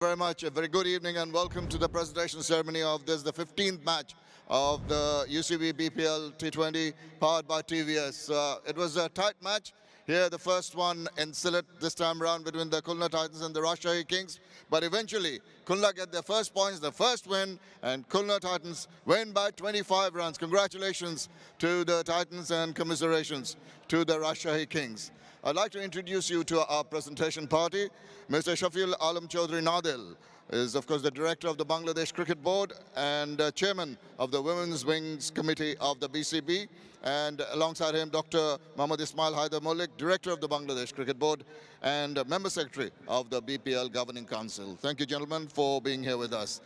Very much. A very good evening and welcome to the presentation ceremony of this, the 15th match of the UCB BPL T20 powered by TVS. It was a tight match. Here, the first one in Sylhet this time around between the Khulna Titans and the Rajshahi Kings. But eventually, Khulna get their first points, the first win, and Khulna Titans win by 25 runs. Congratulations to the Titans and commiserations to the Rajshahi Kings. I'd like to introduce you to our presentation party. Mr. Shafiul Alam Chaudhry Nadil is, of course, the director of the Bangladesh Cricket Board and chairman of the Women's Wings Committee of the BCB. And alongside him, Dr. Mohammad Ismail Haider Malik, director of the Bangladesh Cricket Board and member secretary of the BPL Governing Council. Thank you, gentlemen, for being here with us.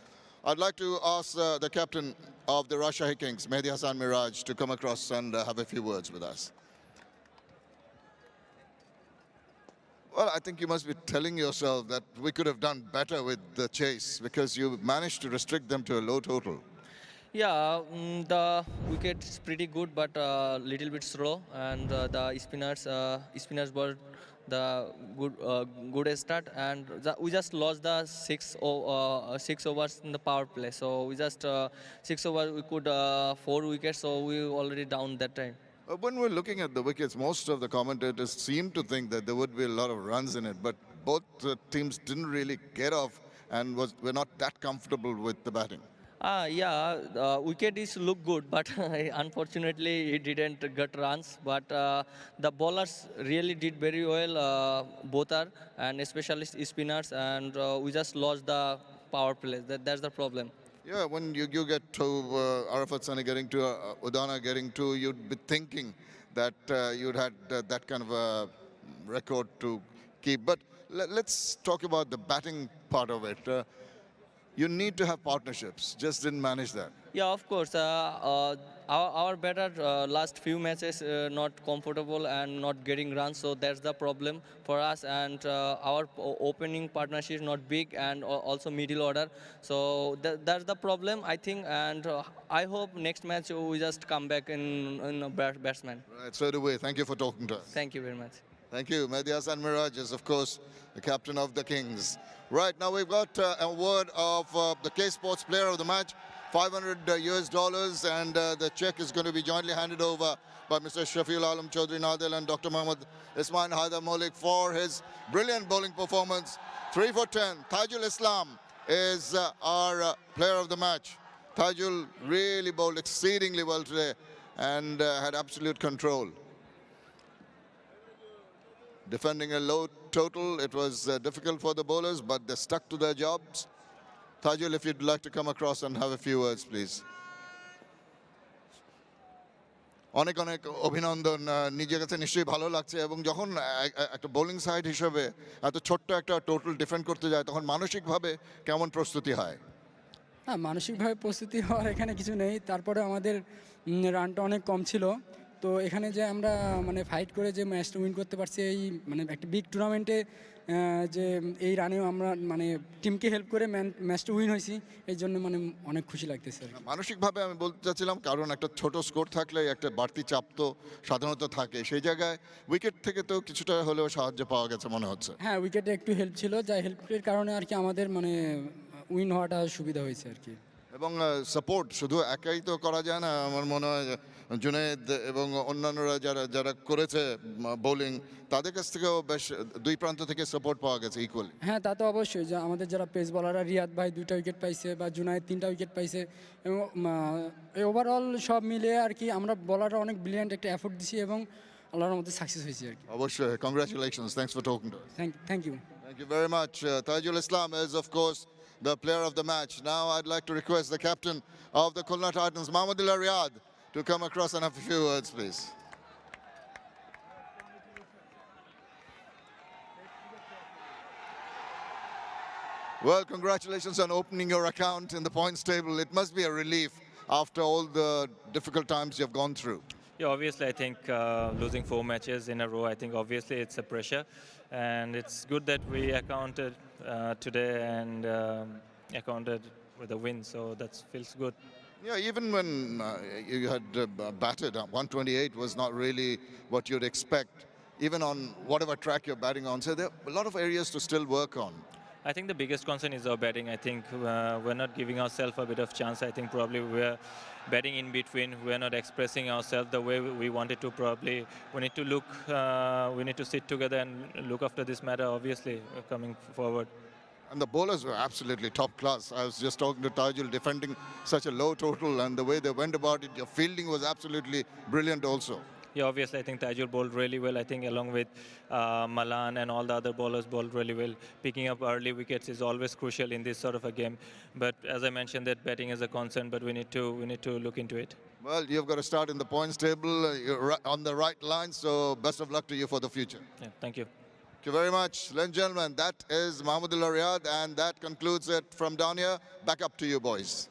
I'd like to ask the captain of the Rajshahi Kings, Mehdi Hassan Miraj, to come across and have a few words with us. Well, I think you must be telling yourself that we could have done better with the chase because you managed to restrict them to a low total. Yeah, the wicket is pretty good, but a little bit slow, and the spinners were the good start, and we just lost the six overs in the power play. So we just 6 overs we could 4 wickets, so we already down that time. When we're looking at the wickets, most of the commentators seem to think that there would be a lot of runs in it, but both teams didn't really get off and were not that comfortable with the batting. Yeah, wicket is look good, but unfortunately it didn't get runs. But the bowlers really did very well, both are, and especially spinners, and we just lost the power play. That's the problem. Yeah, when you get to Arafat Sani getting to Udana getting to, you'd be thinking that you'd had that kind of a record to keep. But let's talk about the batting part of it. You need to have partnerships. Just didn't manage that. Yeah, of course. Our batter last few matches not comfortable and not getting runs, so that's the problem for us. And our opening partnership is not big, and also middle order. So that's the problem, I think. And I hope next match we just come back in a batsman. Right, so do we. Thank you for talking to us. Thank you very much. Thank you. Mehdi Hassan Miraj is, of course, the captain of the Kings. Right, now we've got a word of the K-Sports Player of the Match, $500 US, and the check is going to be jointly handed over by Mr. Shafiul Alam Chaudhry Nadil and Dr. Mohammad Ismail Haider Malik for his brilliant bowling performance. 3 for 10. Tajul Islam is our player of the match. Tajul really bowled exceedingly well today and had absolute control. Defending a low total, it was difficult for the bowlers, but they stuck to their jobs. Tajul, if you'd like to come across and have a few words, please. অনেক অনেক অভিনন্দন নিজের কাছে নিশ্চয়ই ভালো লাগছে এবং যখন একটা বোলিং সাইড হিসেবে এত ছোট্ট একটা টোটাল ডিফেন্ড করতে যায় তখন মানসিকভাবে কেমন প্রস্তুতি হয় হ্যাঁ মানসিকভাবে প্রস্তুতি হওয়ার এখানে কিছু নেই তারপরে আমাদের রানটা অনেক কম ছিল তো এখানে যে আমরা মানে ফাইট করে যে ম্যাচটা উইন করতে পারছি এই মানে একটা বিগ টুর্নামেন্টে যে এই রানেও আমরা মানে টিমকে হেল্প করে ম্যাচটা উইন হয়েছি এই জন্য মানে অনেক খুশি লাগতেছে আর মানসিকভাবে আমি বলতে চাচ্ছিলাম কারণ একটা ছোট স্কোর থাকলে একটা বাড়তি চাপ তো সাধারণত থাকে সেই জায়গায় উইকেট থেকে তো কিছুটা হলেও সাহায্য পাওয়া গেছে মনে হচ্ছে হ্যাঁ উইকেটে একটু হেল্প ছিল যা হেল্পের কারণে আর কি আমাদের মানে উইন হওয়াটা সুবিধা হয়েছে আর কি এবং সাপোর্ট শুধু একাই তো করা যায় না আমার মনে হয় জুনেদ এবং অন্যান্যরা যারা করেছে বোলিং তাদের কাছ থেকেও বেশ দুই প্রান্ত থেকে সাপোর্ট পাওয়া গেছে ইকুয়ালি হ্যাঁ তা তো অবশ্যই যে আমাদের যারা পেস বলাররা রিয়াদ ভাই 2টা উইকেট পাইছে বা জুনায়েদ 3টা উইকেট পাইছে এবং ওভারঅল সব মিলিয়ে আর কি আমরা বলাররা অনেক ব্রিলিয়ান্ট একটা এফোর্ট দিছি এবং আল্লাহর মধ্যে সাকসেস হয়েছি আর কি অবশ্যই congratulations thanks for talking to us thank you Thank you very much. Tajul Islam is, of course, the player of the match. Now I'd like to request the captain of the Khulna Titans, Mahmudullah Riyad, to come across and have a few words, please. Well, congratulations on opening your account in the points table. It must be a relief after all the difficult times you've gone through. Yeah, obviously, I think losing 4 matches in a row, I think obviously it's a pressure. And it's good that we accounted today and accounted with a win, so that feels good. Yeah, even when you had batted, 128 was not really what you'd expect, even on whatever track you're batting on. So there are a lot of areas to still work on. I think the biggest concern is our batting. I think we're not giving ourselves a bit of chance. I think probably we're batting in between. We're not expressing ourselves the way we wanted to. Probably we need to look. We need to sit together and look after this matter. Obviously, coming forward. And the bowlers were absolutely top class. I was just talking to Tajul, defending such a low total, and the way they went about it, your fielding was absolutely brilliant also. Yeah, obviously, I think Tajul bowled really well. I think along with Malan and all the other bowlers bowled really well. Picking up early wickets is always crucial in this sort of a game. But as I mentioned, that batting is a concern, but we need to look into it. Well, you've got to start in the points table. You're on the right line, so best of luck to you for the future. Yeah, thank you. Thank you very much. Ladies and gentlemen, that is Mahmudullah Riyad, and that concludes it from down here. Back up to you, boys.